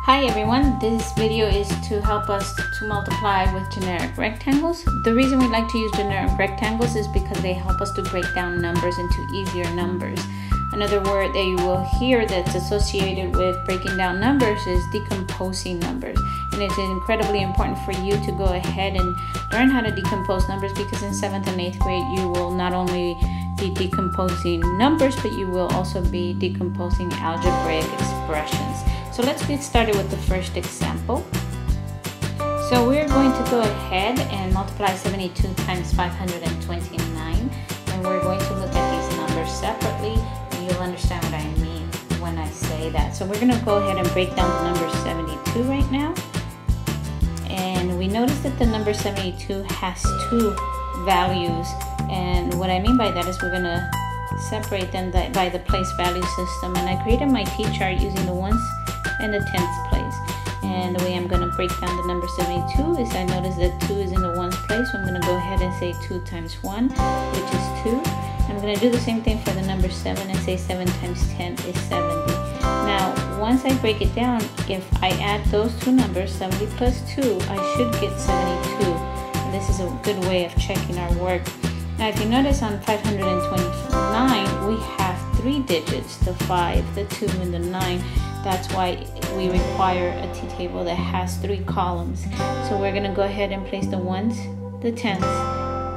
Hi everyone, this video is to help us to multiply with generic rectangles. The reason we like to use generic rectangles is because they help us to break down numbers into easier numbers. Another word that you will hear that's associated with breaking down numbers is decomposing numbers. And it's incredibly important for you to go ahead and learn how to decompose numbers, because in 7th and 8th grade you will not only be decomposing numbers, but you will also be decomposing algebraic expressions. So let's get started with the first example. So we're going to go ahead and multiply 72 times 529, and we're going to look at these numbers separately, and you'll understand what I mean when I say that. So we're going to go ahead and break down the number 72 right now. And we notice that the number 72 has two values, and what I mean by that is we're going to separate them by the place value system. And I created my t-chart using the ones and the tens place, and the way I'm going to break down the number 72 is I notice that 2 is in the ones place, so I'm going to go ahead and say 2 times 1, which is 2. I'm going to do the same thing for the number 7 and say 7 times 10 is 70. Now once I break it down, if I add those two numbers, 70 plus 2, I should get 72, and this is a good way of checking our work. Now if you notice on 529 we have 3 digits, the 5, the 2, and the 9. That's why we require a t-table that has 3 columns. So we're going to go ahead and place the ones, the tens,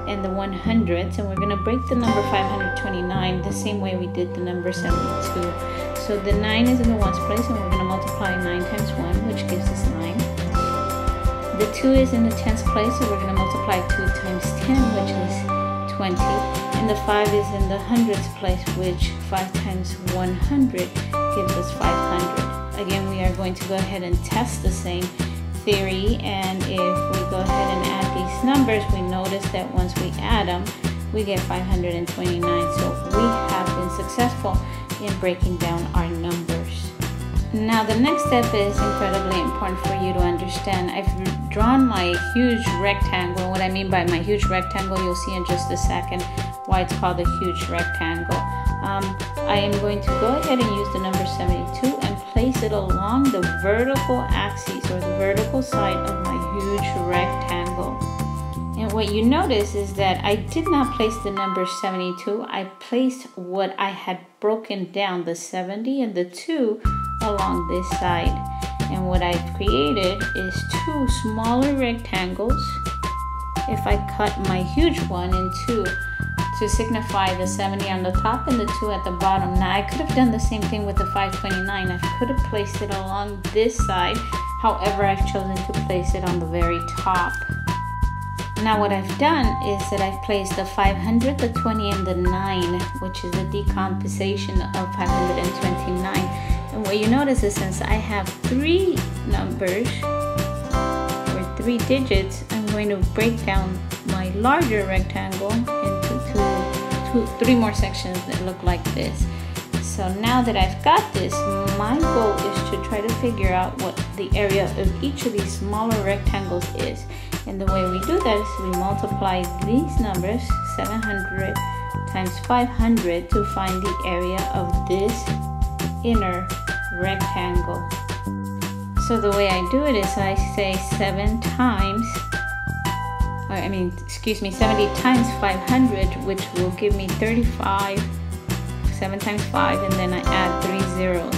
and the 100s, and we're going to break the number 529 the same way we did the number 72. So the 9 is in the ones place, and we're going to multiply 9 times 1, which gives us 9. The 2 is in the tens place, so we're going to multiply 2 times 10, which is 20. And the 5 is in the hundreds place, which 5 times 100 gives us 500. Again, we are going to go ahead and test the same theory, and if we go ahead and add these numbers, we notice that once we add them, we get 529. So we have been successful in breaking down our numbers. Now the next step is incredibly important for you to understand. I've drawn my huge rectangle. What I mean by my huge rectangle, you'll see in just a second why it's called a huge rectangle. I am going to go ahead and use the number 72 and place it along the vertical axis, or the vertical side of my huge rectangle. And what you notice is that I did not place the number 72. I placed what I had broken down, the 70 and the 2, along this side. And what I've created is 2 smaller rectangles. If I cut my huge one in 2 to signify the 70 on the top and the 2 at the bottom. Now I could have done the same thing with the 529. I could have placed it along this side. However, I've chosen to place it on the very top. Now what I've done is that I've placed the 500, the 20, and the 9, which is the decomposition of 529. And what you notice is since I have 3 numbers, or 3 digits, I'm going to break down my larger rectangle into 3 more sections that look like this. So now that I've got this, my goal is to try to figure out what the area of each of these smaller rectangles is. And the way we do that is we multiply these numbers, 700 times 500, to find the area of this inner rectangle. So the way I do it is I say 70 times 500, which will give me 35. 7 times 5, and then I add 3 zeros.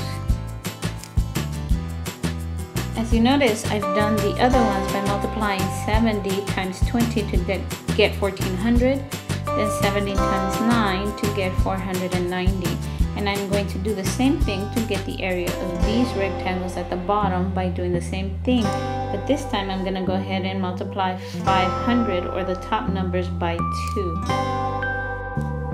As you notice, I've done the other ones by multiplying 70 times 20 to get 1400, then 70 times 9 to get 490. And I'm going to do the same thing to get the area of these rectangles at the bottom by doing the same thing. But this time I'm going to go ahead and multiply 500, or the top numbers, by 2.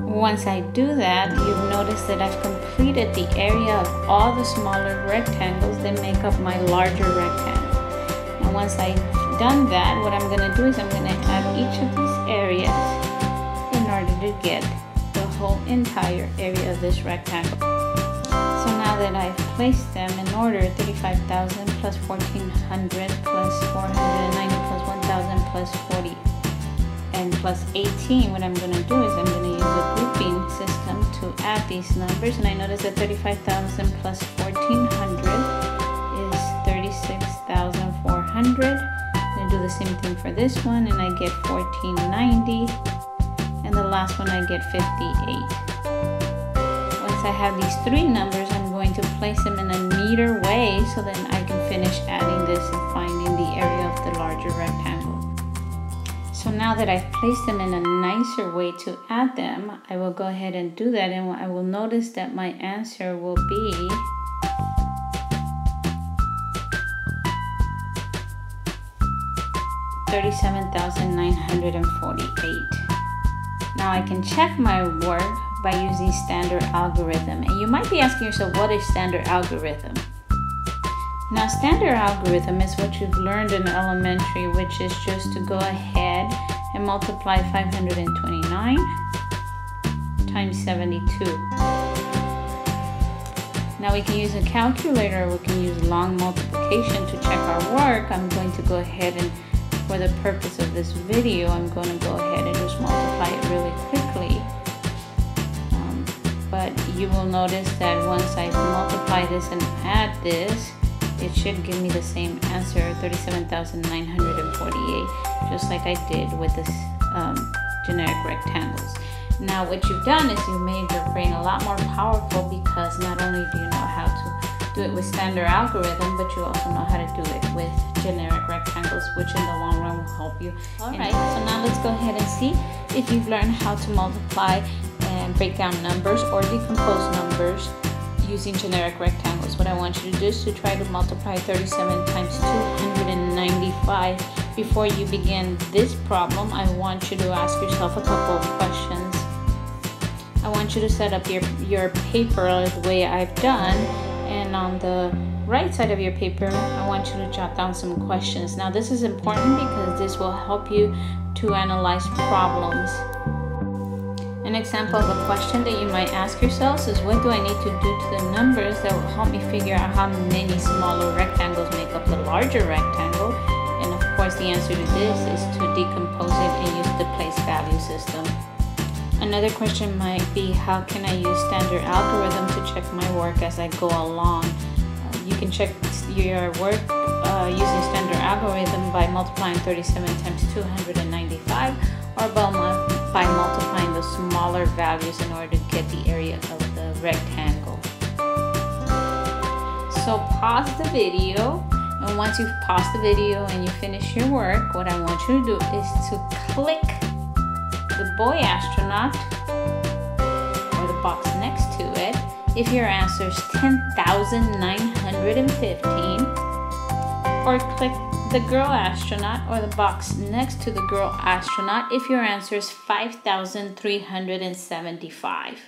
Once I do that, you've noticed that I've completed the area of all the smaller rectangles that make up my larger rectangle. And once I've done that, what I'm going to do is I'm going to add each of these areas in order to get the whole entire area of this rectangle. So now that I've placed them in order, 35,000 plus 1,400 plus 490 plus 1,000 plus 40 and plus 18, what I'm going to do is I'm going to use a grouping system to add these numbers, and I notice that 35,000 plus 1,400 is same thing for this one, and I get 1490. And the last one I get 58. Once I have these three numbers, I'm going to place them in a neater way so then I can finish adding this and finding the area of the larger rectangle. So now that I've placed them in a nicer way to add them, I will go ahead and do that, and I will notice that my answer will be 37,948. Now I can check my work by using standard algorithm. And you might be asking yourself, what is standard algorithm? Now standard algorithm is what you've learned in elementary, which is just to go ahead and multiply 529 times 72. Now we can use a calculator, we can use long multiplication to check our work. I'm going to go ahead and, for the purpose of this video, I'm going to go ahead and just multiply it really quickly. But you will notice that once I multiply this and add this, it should give me the same answer, 37,948, just like I did with this generic rectangles. Now what you've done is you made your brain a lot more powerful, because not only do you know how to do it with standard algorithm, but you also know how to do it with generic rectangles, which in the long run will help you. Alright, so now let's go ahead and see if you've learned how to multiply and break down numbers or decompose numbers using generic rectangles. What I want you to do is to try to multiply 37 times 295. Before you begin this problem, I want you to ask yourself a couple of questions. I want you to set up your paper the way I've done, and on the right side of your paper, I want you to jot down some questions. Now this is important because this will help you to analyze problems. An example of a question that you might ask yourselves is, what do I need to do to the numbers that will help me figure out how many smaller rectangles make up the larger rectangle? And of course the answer to this is to decompose it and use the place value system. Another question might be, how can I use standard algorithm to check my work as I go along? You can check your work using standard algorithm by multiplying 37 times 295, or by multiplying the smaller values in order to get the area of the rectangle. So pause the video, and once you've paused the video and you finish your work, what I want you to do is to click the boy astronaut or the box next to it if your answer is 10,915, or click the girl astronaut or the box next to the girl astronaut if your answer is 5,375.